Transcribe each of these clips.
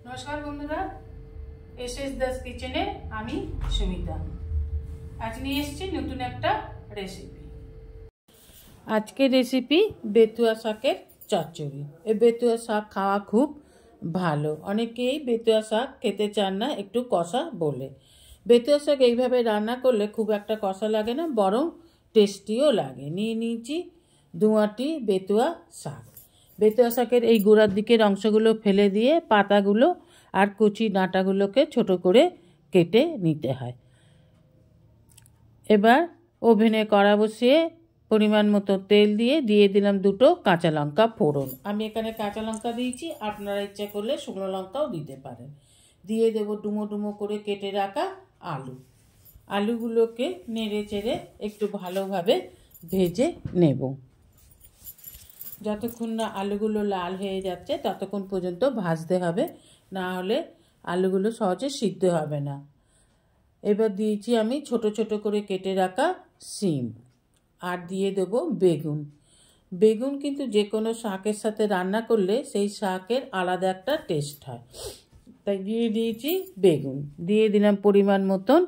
নমস্কার বন্ধুরা, এসএস দাস কিচেনে আমি সুমিতা আজ নিয়ে এসেছি নতুন একটা রেসিপি। আজকের রেসিপি বেতুয়া শাকের চচ্চড়ি। এই বেতুয়া শাক খাওয়া খুব ভালো, অনেকেই বেতুয়া শাক খেতে চান না একটু কষা বলে। বেতুয়া শাক এইভাবে রান্না করলে খুব একটা কষা লাগে না, বরং টেস্টিও লাগে। নিয়ে নিয়েছি 2 আঁটি বেতুয়া শাক। বেতুয়া শাকের এই গোড়ার দিকের অংশগুলো ফেলে দিয়ে পাতাগুলো আর কচি ডাঁটাগুলোকে ছোট করে কেটে নিতে হয়। এবার ওভেনে কড়া বসিয়ে পরিমাণ মতো তেল দিয়ে দিলাম 2টো কাঁচা লঙ্কা ফোড়ন। আমি এখানে কাঁচা লঙ্কা দিয়েছি, আপনারা ইচ্ছা করলে শুকনো লঙ্কাও দিতে পারেন। দিয়ে দেব ডুমো ডুমো করে কেটে রাখা আলুগুলোকে নেড়ে চেড়ে একটু ভালোভাবে ভেজে নেব। যতক্ষণ না আলুগুলো লাল হয়ে যাচ্ছে ততক্ষণ পর্যন্ত ভাজতে হবে, না হলে আলুগুলো সহজে সিদ্ধ হবে না। এবার দিয়েছি আমি ছোট ছোট করে কেটে রাখা শিম, আর দিয়ে দেবো বেগুন কিন্তু যে কোনো শাকের সাথে রান্না করলে সেই শাকের আলাদা একটা টেস্ট হয়, তাই দিয়ে দিয়েছি বেগুন। দিয়ে দিলাম পরিমাণ মতন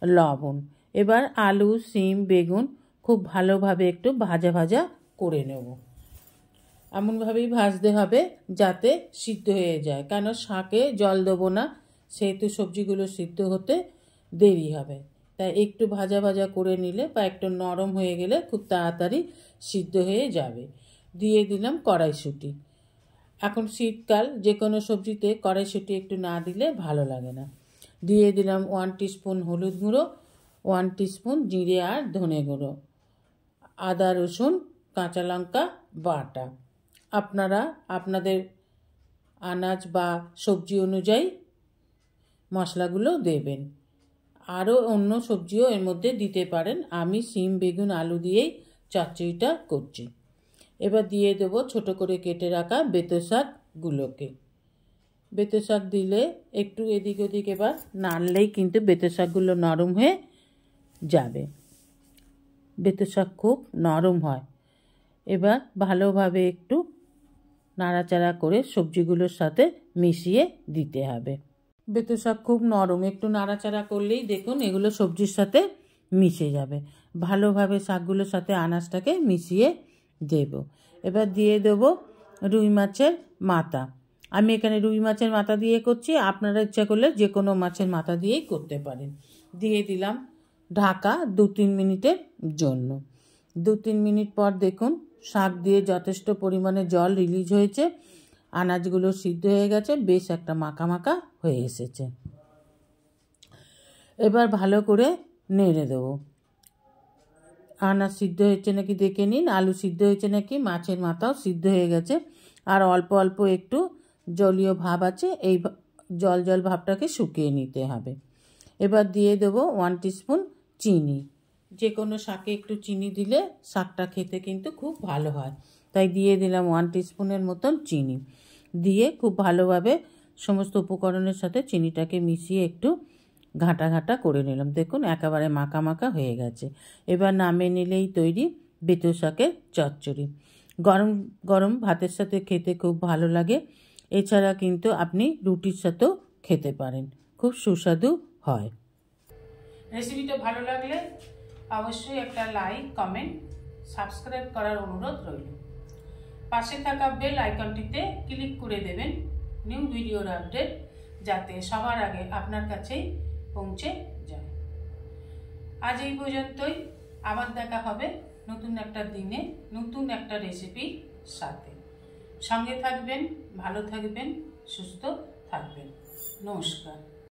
লবণ। এবার আলু, শিম, বেগুন খুব ভালোভাবে একটু ভাজা ভাজা করে নেব। এমনভাবেই ভাজতে হবে যাতে সিদ্ধ হয়ে যায়, কেন শাকে জল দেবো না, সেহেতু সবজিগুলো সিদ্ধ হতে দেরি হবে। তাই একটু ভাজা ভাজা করে নিলে বা একটু নরম হয়ে গেলে খুব তাড়াতাড়ি সিদ্ধ হয়ে যাবে। দিয়ে দিলাম কড়াইশুঁটি। এখন শীতকাল, যে কোনো সবজিতে কড়াইশুঁটি একটু না দিলে ভালো লাগে না। দিয়ে দিলাম 1 টিস্পুন হলুদ গুঁড়ো, 1 টিস্পুন জিরে আর ধনে গুঁড়ো, আদা রসুন কাঁচা লঙ্কা বাটা। আপনারা আপনাদের আনাজ বা সবজি অনুযায়ী মশলাগুলো দেবেন, আরও অন্য সবজিও এর মধ্যে দিতে পারেন। আমি শিম, বেগুন, আলু দিয়েই চচ্চড়িটা করছি। এবার দিয়ে দেবো ছোট করে কেটে রাখা বেতো শাকগুলোকে। বেতো শাক দিলে একটু এদিক ওদিক এবার নাড়লেই কিন্তু বেতো শাকগুলো নরম হয়ে যাবে। বেতো শাক খুব নরম হয়। এবার ভালোভাবে একটু নাড়াচাড়া করে সবজিগুলোর সাথে মিশিয়ে দিতে হবে। বেতো শাক খুব নরম, একটু নাড়াচাড়া করলেই দেখুন এগুলো সবজির সাথে মিশে যাবে। ভালোভাবে শাকগুলোর সাথে আনাজটাকে মিশিয়ে দেব। এবার দিয়ে দেব রুই মাছের মাথা। আমি এখানে রুই মাছের মাথা দিয়ে করছি, আপনারা ইচ্ছা করলে যে কোনো মাছের মাথা দিয়েই করতে পারেন। দিয়ে দিলাম ঢাকা 2-3 মিনিটের জন্য। 2-3 মিনিট পর দেখুন শাক দিয়ে যথেষ্ট পরিমাণে জল রিলিজ হয়েছে, আনাজগুলো সিদ্ধ হয়ে গেছে, বেশ একটা মাখা মাখা হয়ে এসেছে। এবার ভালো করে নেড়ে দেবো। আনাজ সিদ্ধ হয়েছে নাকি দেখে নিন, আলু সিদ্ধ হয়েছে নাকি, মাছের মাথাও সিদ্ধ হয়ে গেছে, আর অল্প অল্প একটু জলীয় ভাব আছে, এই জল ভাবটাকে শুকিয়ে নিতে হবে। এবার দিয়ে দেবো 1 টিস্পুন চিনি। যে কোনো শাকে একটু চিনি দিলে শাকটা খেতে কিন্তু খুব ভালো হয়, তাই দিয়ে দিলাম 1 টিস্পুনের মতন চিনি। দিয়ে খুব ভালোভাবে সমস্ত উপকরণের সাথে চিনিটাকে মিশিয়ে একটু ঘাঁটা করে নিলাম। দেখুন একেবারে মাখা মাখা হয়ে গেছে। এবার নামিয়ে নিলেই তৈরি বেতো শাকের চচ্চড়ি। গরম গরম ভাতের সাথে খেতে খুব ভালো লাগে। এছাড়া কিন্তু আপনি রুটির সাথেও খেতে পারেন, খুব সুস্বাদু হয়। রেসিপিটা ভালো লাগলে অবশ্যই একটা লাইক, কমেন্ট, সাবস্ক্রাইব করার অনুরোধ রইল। পাশে থাকা বেল আইকনটিতে ক্লিক করে দেবেন নিউ ভিডিওর আপডেট যাতে সবার আগে আপনার কাছেই পৌঁছে যায়। আজ এই পর্যন্তই, আবার দেখা হবে নতুন একটা দিনে নতুন একটা রেসিপির সাথে। সঙ্গে থাকবেন, ভালো থাকবেন, সুস্থ থাকবেন। নমস্কার।